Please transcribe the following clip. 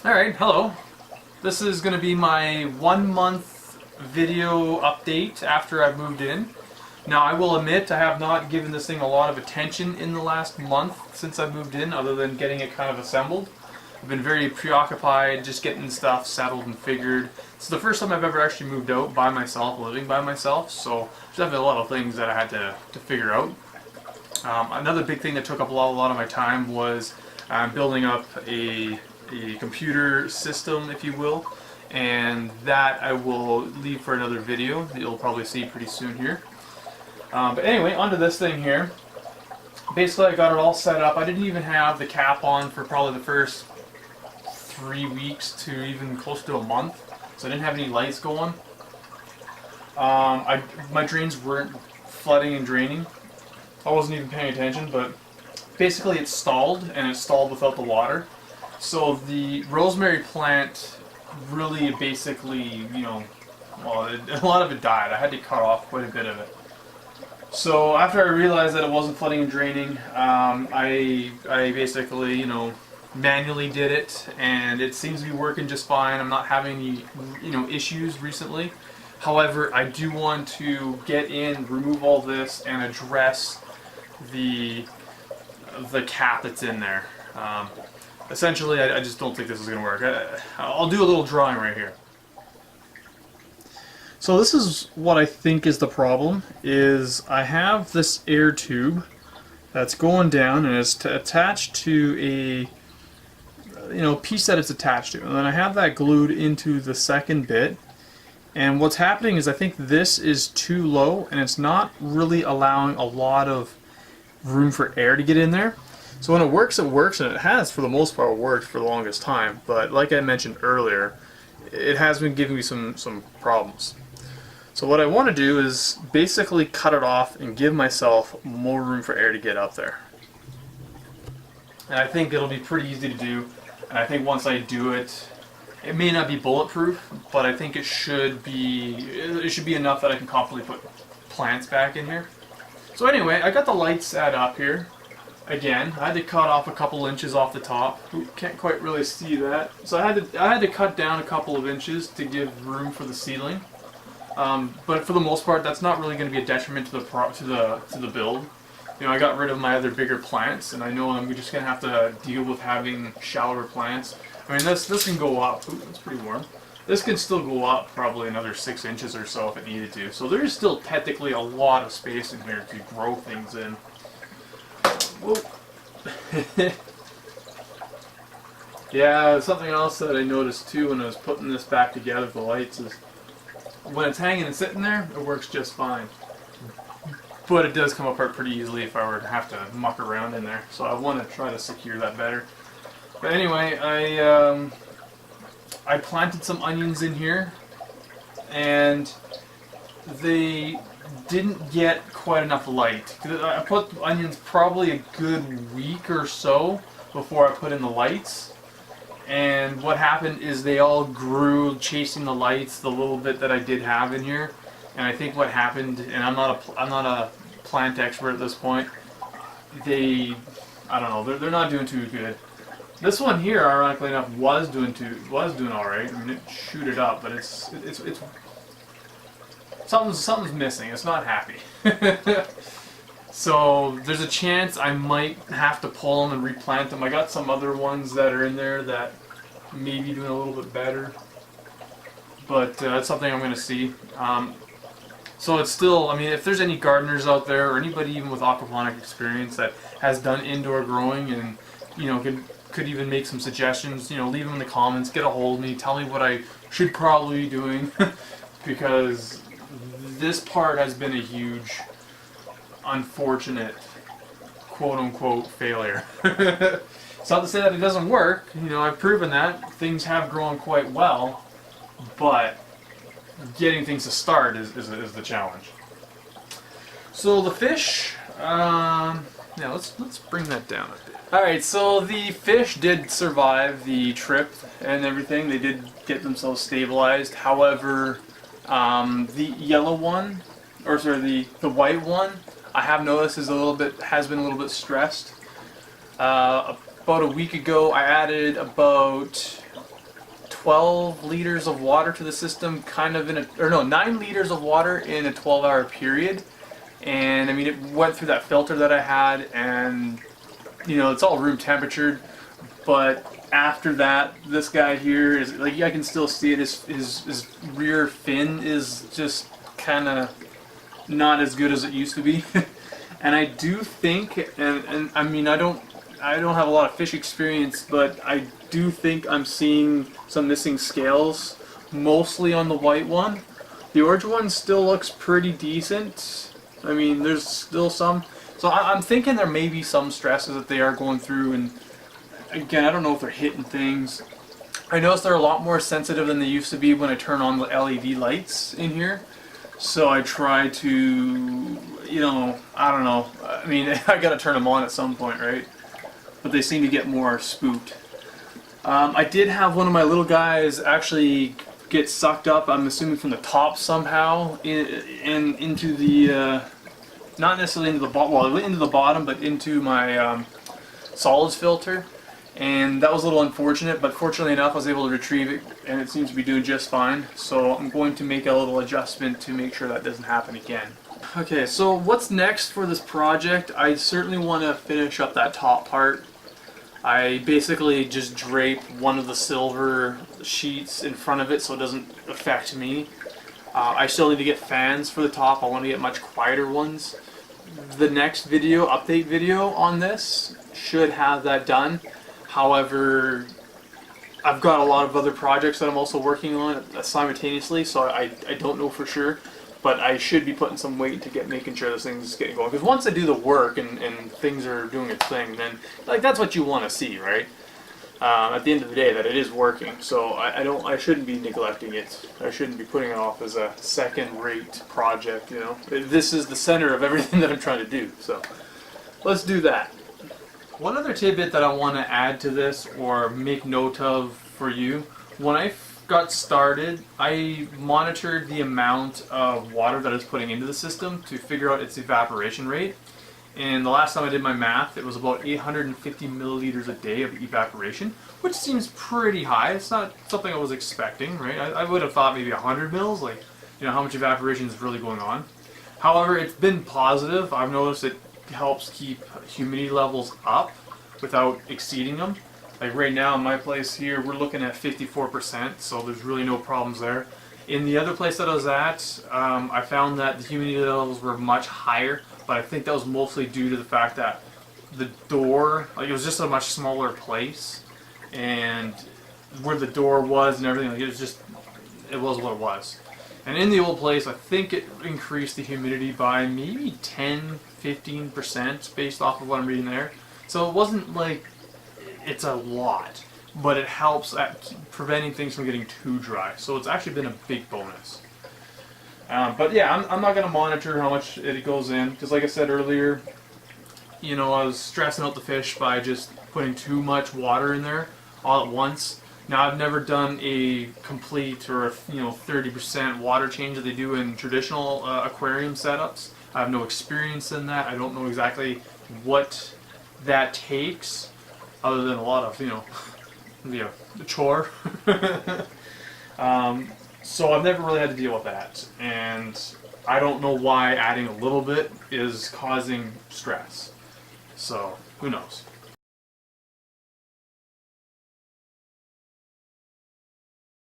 Alright, hello. This is going to be my 1 month video update after I've moved in. Now I will admit I have not given this thing a lot of attention in the last month since I've moved in, other than getting it kind of assembled. I've been very preoccupied just getting stuff settled and figured. It's the first time I've ever actually moved out by myself, living by myself, so there's a lot of things that I had to figure out. Another big thing that took up a lot of my time was building up a computer system, if you will, and that I will leave for another video that you'll probably see pretty soon here. But anyway, onto this thing here. Basically, I got it all set up. I didn't even have the cap on for probably the first 3 weeks to even close to a month, so I didn't have any lights going. My drains weren't flooding and draining. I wasn't even paying attention, but basically it stalled, and it stalled without the water. So the rosemary plant really basically, a lot of it died. I had to cut off quite a bit of it. So after I realized that it wasn't flooding and draining, I basically, manually did it, and it seems to be working just fine. I'm not having any, issues recently. However, I do want to get in, remove all this, and address the cap that's in there. Essentially, I just don't think this is going to work. I'll do a little drawing right here. So this is what I think is the problem, is I have this air tube that's going down and it's attached to a piece that it's attached to. And then I have that glued into the second bit. And what's happening is I think this is too low and it's not really allowing a lot of room for air to get in there. So when it works, and it has, for the most part, worked for the longest time. But like I mentioned earlier, it has been giving me some problems. So what I want to do is basically cut it off and give myself more room for air to get up there. And I think it'll be pretty easy to do. And I think once I do it, it may not be bulletproof, but I think it should be enough that I can confidently put plants back in here. So anyway, I got the lights set up here. Again, I had to cut off a couple inches off the top. Can't quite really see that. So I had to cut down a couple of inches to give room for the ceiling. But for the most part, that's not really going to be a detriment to the build. I got rid of my other bigger plants, and I know I'm just going to have to deal with having shallower plants. I mean, this can go up. Ooh, that's pretty warm. This can still go up probably another 6 inches or so if it needed to. So there is still technically a lot of space in here to grow things in. Whoa. Yeah, something else that I noticed too when I was putting this back together, the lights, is when it's hanging and sitting there, it works just fine. But it does come apart pretty easily if I were to have to muck around in there. So I want to try to secure that better. But anyway, I planted some onions in here, and they didn't get quite enough light. I put onions probably a good week or so before I put in the lights, and what happened is they all grew chasing the lights the little bit that I did have in here. And I think what happened, and I'm not a plant expert at this point, I don't know, they're not doing too good. This one here, ironically enough, was doing all right. I mean, it shooted up, but it's something's missing. It's not happy. So there's a chance I might have to pull them and replant them. I got some other ones that are in there that may be doing a little bit better, but that's something I'm going to see. So it's still, I mean, if there's any gardeners out there or anybody even with aquaponic experience that has done indoor growing and could even make some suggestions, leave them in the comments, get a hold of me, tell me what I should probably be doing, because this part has been a huge, unfortunate, quote-unquote failure. It's not to say that it doesn't work. I've proven that things have grown quite well, but getting things to start is the challenge. So the fish, yeah, let's bring that down a bit. Alright, so the fish did survive the trip and everything. They did get themselves stabilized. However, the yellow one, or sorry, the white one, I have noticed has been a little bit stressed. About a week ago, I added about 12 liters of water to the system, kind of in a, or no, 9 liters of water in a 12-hour period. And I mean, it went through that filter that I had, and you know, it's all room temperatured. But after that, this guy here is like, I can still see it. His rear fin is just kind of not as good as it used to be. And I do think, and I mean, I don't have a lot of fish experience, but I do think I'm seeing some missing scales, mostly on the white one. The orange one still looks pretty decent. I mean, there's still some. So I'm thinking there may be some stresses that they are going through, and again, I don't know if they're hitting things. I noticed they're a lot more sensitive than they used to be when I turn on the LED lights in here. So I try to, you know, I don't know. I mean, I gotta turn them on at some point, right? But they seem to get more spooked. I did have one of my little guys actually get sucked up, I'm assuming from the top somehow, and into the, not necessarily into the bottom, well, it went into the bottom, but into my solids filter. And that was a little unfortunate, but fortunately enough I was able to retrieve it, and it seems to be doing just fine. So I'm going to make a little adjustment to make sure that doesn't happen again. Okay, so what's next for this project? I certainly want to finish up that top part. I basically just drape one of the silver sheets in front of it so it doesn't affect me. I still need to get fans for the top. I want to get much quieter ones. The next video, update video on this, should have that done. However, I've got a lot of other projects that I'm also working on simultaneously, so I don't know for sure. But I should be putting some weight to making sure this thing's getting going. Because once I do the work and things are doing its thing, then like that's what you want to see, right? At the end of the day, that it is working. So I shouldn't be neglecting it. I shouldn't be putting it off as a second-rate project. You know, this is the center of everything that I'm trying to do. So let's do that. One other tidbit that I want to add to this or make note of for you: when I got started, I monitored the amount of water that I was putting into the system to figure out its evaporation rate. And the last time I did my math, it was about 850 milliliters a day of evaporation, which seems pretty high. It's not something I was expecting, right? I would have thought maybe 100 mils, like, you know, how much evaporation is really going on. However, it's been positive. I've noticed it helps keep humidity levels up without exceeding them. Like right now in my place here, we're looking at 54%, so there's really no problems there. In the other place that I was at, I found that the humidity levels were much higher, but I think that was mostly due to the fact that the door, like it was just a much smaller place, and where the door was and everything, like it was what it was. And in the old place, I think it increased the humidity by maybe 10-15% based off of what I'm reading there. So it wasn't like it's a lot, but it helps at preventing things from getting too dry. So it's actually been a big bonus. But yeah, I'm not going to monitor how much it goes in, because like I said earlier, you know, I was stressing out the fish by just putting too much water in there all at once. Now I've never done a complete or 30% water change that they do in traditional aquarium setups. I have no experience in that. I don't know exactly what that takes, other than a lot of, the chore. So I've never really had to deal with that, and I don't know why adding a little bit is causing stress. So who knows?